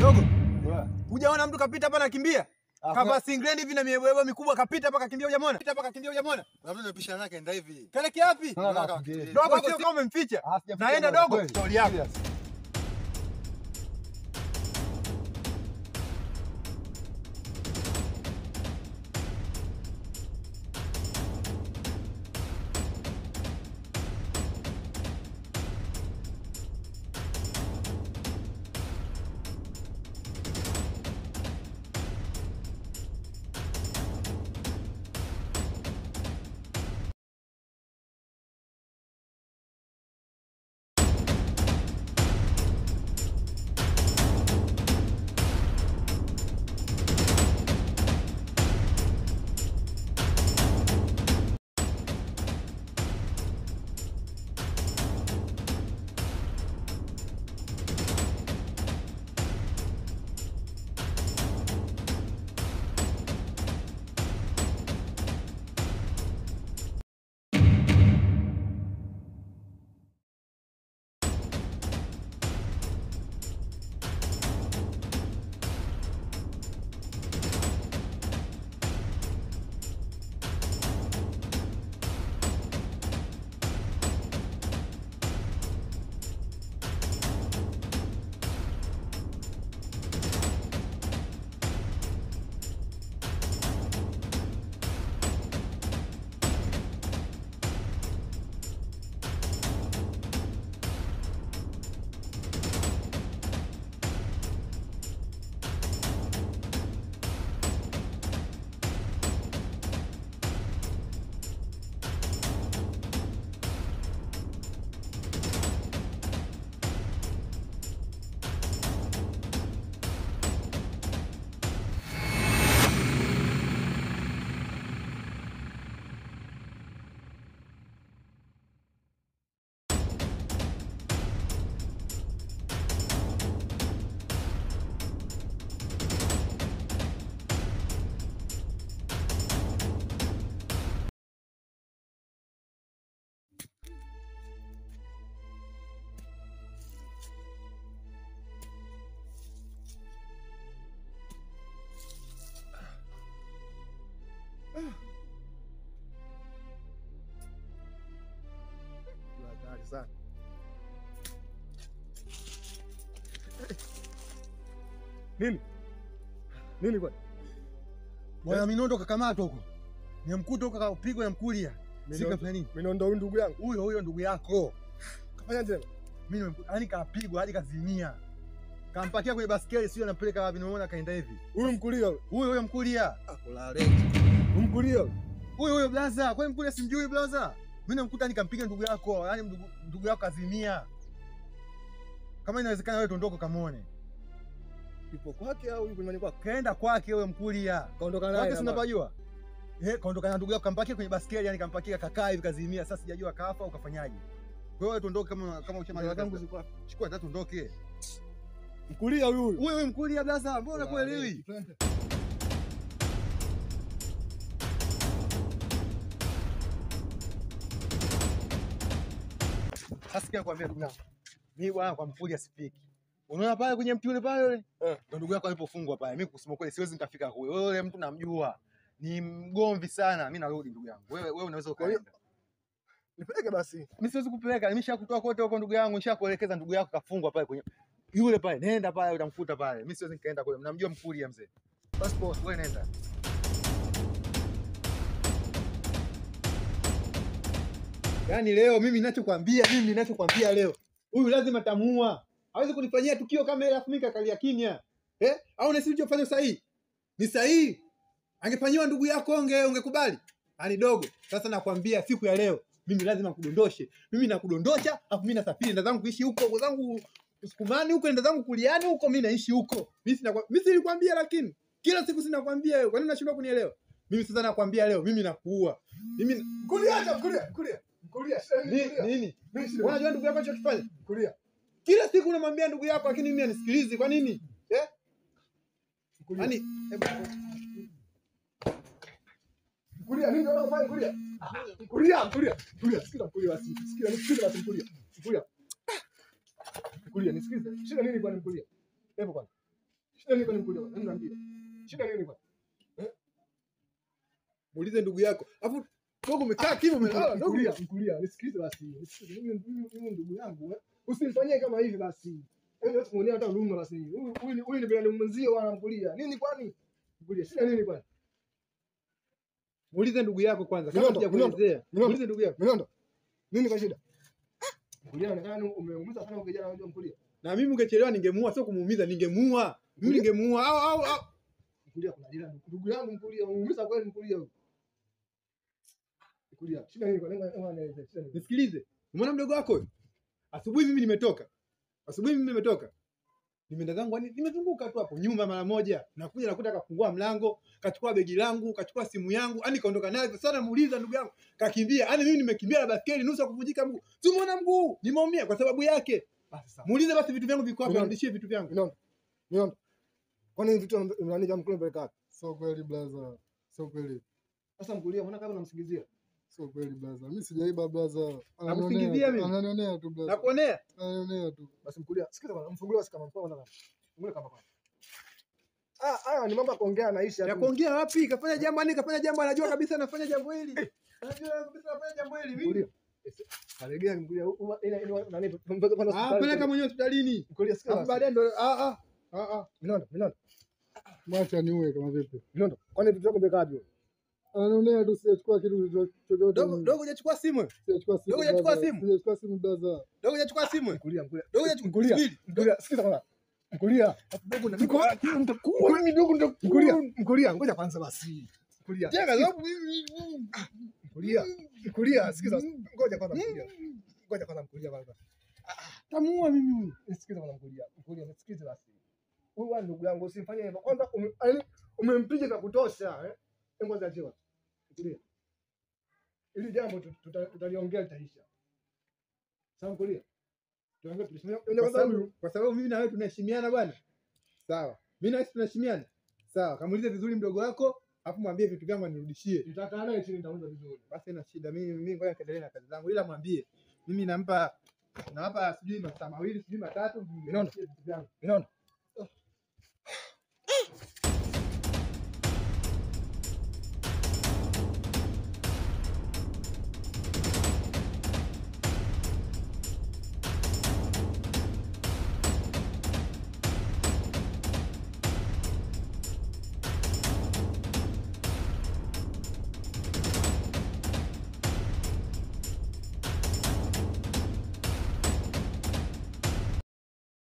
Dogo. Hujaona mtu kapita hapa anakimbia? Kava singlendi hivi na miebwebo mikubwa kapita hapa kakimbia hujamwona? Kapita hapa kakimbia hujamwona? Labda napishana naye kaenda hivi. Peleke wapi? Dogo sio kama umemficha. Naenda dogo. Stori yako. Sana. Nini bwana? Bwana Minondo kakamatwa huko. Nimemkuta huko kapigwa na mkulia. Sikafanya nini? Minondo huyu ndugu yangu. Huyo ndugu yako. Kafanya tena? Mimi nimemkuta yani kapigwa hadi kazimia. Kampakia kwenye baskeli sio anapeleka wapi nimeona kaenda hivi. Huyu mkulia huyo mkulia. Akulale. Mkulia huyo blaza. Kwa nini mkulia simjui blaza? Mimi nimkuta nikampiga ndugu yako. Yaani ndugu yako kazimia. Kama inawezekana wewe tuondoke kamuone. Ipo kwake au yuko nyumbani kwake? Kaenda kwake huyo mkulia. Kaondoka naye. Sasa unapajua? Kaondoka na ndugu yako kampakia kwenye baskeli yani kampakia kakaa hivi kazimia. Sasa sijajua kafa au kafanyaje. Kwa hiyo tuondoke kama uchamaliza tangu ziko. Chukua tatu tuondoke. Mkulia huyu mkulia blaza. Mbona kuelewi? Asikia kwambia ndugu yangu. Mimi bwana kwa mkulia sipiki. Unaona pale kwenye mti ule pale yule? Ndio ndugu yako alipofungwa pale. Mimi kusema kweli siwezi nikafika kule. Wewe yule mtu namjua. Ni mgomvi sana. Mimi narudi ndugu yangu. Wewe unaweza ukaenda. Nipeleke basi. Mimi siwezi kupeleka. Nimeshakutoa kote huko ndugu yangu. Nishakuelekeza ndugu yako kafungwa pale kwenye yule pale. Nenda pale utamkuta pale. Mimi siwezi nikaenda kule. Mnamjua mkulia mzee. Passport wewe nenda. Yaani leo mimi ninachokwambia leo. Huyu lazima tamuua. Hawezi kunifanyia tukio kama ile afu mimi kakalia kimya. Au na sisi tulichofanya sahihi? Ni sahihi. Angefanywa ndugu yako ungekubali. Ani dogo. Sasa nakwambia siku ya leo mimi lazima kudondoshe. Mimi nakudondosha afu mimi nasafiri nenda zangu kuishi huko zangu Usukumani huko nenda zangu Kuliani huko mimi naishi huko. Mimi nilikwambia lakini kila siku sinakwambia wewe. Kwa nini unashindwa kunielewa? Mimi sasa nakwambia leo mimi nakuua. Mimi kulia. Nini? Unajua ndugu yako anachokifanya? Kulia. Kila siku unamwambia ndugu yako lakini mimi anisikilizi. Kwa nini? Yaani kulia nini unafanya kulia? Kulia. Sikiza kulia basi. Sikiza basi kulia. Kulia nisikize. Shida nini kwa kulia? Hebu kwanza. Shida nini kwani mkulia? Niambie. Shida nini kwani? Muulize ndugu yako. Alafu dogo umekaa kimya umelala dogo. Mkulia, nisikilize basi. Nisikilize mimi ndugu yangu. Usinifanyie kama hivi basi. Wewe usimuonea hata huruma basi. Huyu ni binadamu mwenzio wana mkulia. Nini kwani? Mkulia, shida nini kwani? Muulize ndugu yako kwanza. Kama sijakuelezea. Muulize ndugu yako. Minondo. Nini kwa shida? Mkulia anaonekana umeumiza sana ukijana unajua mkulia. Na mimi ungechelewa ningemuua, sio kumuumiza, ningemuua. Mimi ningemuua. Au. Mkulia kuna jina ndugu yangu mkulia, unaumiza kweli mkulia huyu. Mkulia, shida nini kwa nini shida nini? Nisikilize. Umeona mdogo wako huyo? Asubuhi mimi nimetoka. Nimeenda zangu nimezunguka tu hapo nyumba mara moja. Nakuja nakuta kafungua mlango, kachukua begi langu, kachukua simu yangu, yani kaondoka nayo. Sasa muuliza ndugu yangu, kakimbia. Yani mimi nimekimbia na baskeli nusu kuvunjika mguu. Tumeona mguu, nimeumia kwa sababu yake. Muulize basi vitu vyangu viko wapi, nirudishie vitu vyangu. Minondo. Kwani vitu unanija mkule mbele kaka? Sio kweli blaza. Sio kweli. Sasa mkulia mbona kama unamsingizia? Sio kweli blaza. Mimi sijaiba blaza. Nakusingizia mimi. Ananionea tu blaza. Nakuonea? Ananionea tu. Basi mkulia, sikiza bwana, mfungulie basi kama mfano kwanza. Mfungulie kama kwanza. Haya ni mambo ya kuongea naisha. Ya kuongea wapi? Kafanya jambo anajua kabisa anafanya jambo hili. Anajua kabisa anafanya jambo hili mimi. Kalegea mkulia nani peleka mwenyewe hospitalini. Mkulia sikiza. Baadaye ndo Minondo. Mwacha niue kama vipi? Minondo. Kwani vitu vyako mbekaje wewe? Ananionea tu, sijachukua kitu chochote. dogo hujachukua simu. Sijachukua simu. Dogo hujachukua simu. Sijachukua simu blaza. Dogo hujachukua simu. Mkulia. Dogo hujachukua. Mkulia, sikiza kwanza. Mkulia. Dogo na Mkulia, ngoja kwanza basi. Mkulia. Jenga sababu Mkulia, sikiza. Ngoja kwanza Mkulia kwanza. tamuua mimi huyu. Sikiza kwanza Mkulia, nisikize basi. Huyu ndugu yangu usifanye hivyo. Kwanza umempiga na kutosha, Ngoja achiwa. Mkulia. Ili jambo tutaliongea litaisha. Sawa Mkulia? Kwa sababu mimi na wewe tunaheshimiana bwana. Sawa. Mimi na wewe tunaheshimiana. Sawa, kamuulize vizuri mdogo wako, afu mwambie vitu vyangu anirudishie. Tutakaa naye chini nitauliza vizuri. Basi ina shida. Mimi ngoja kaendelee na kazi zangu. Ila mwambie mimi nawapa sijui masaa mawili, sijui matatu. Minondo.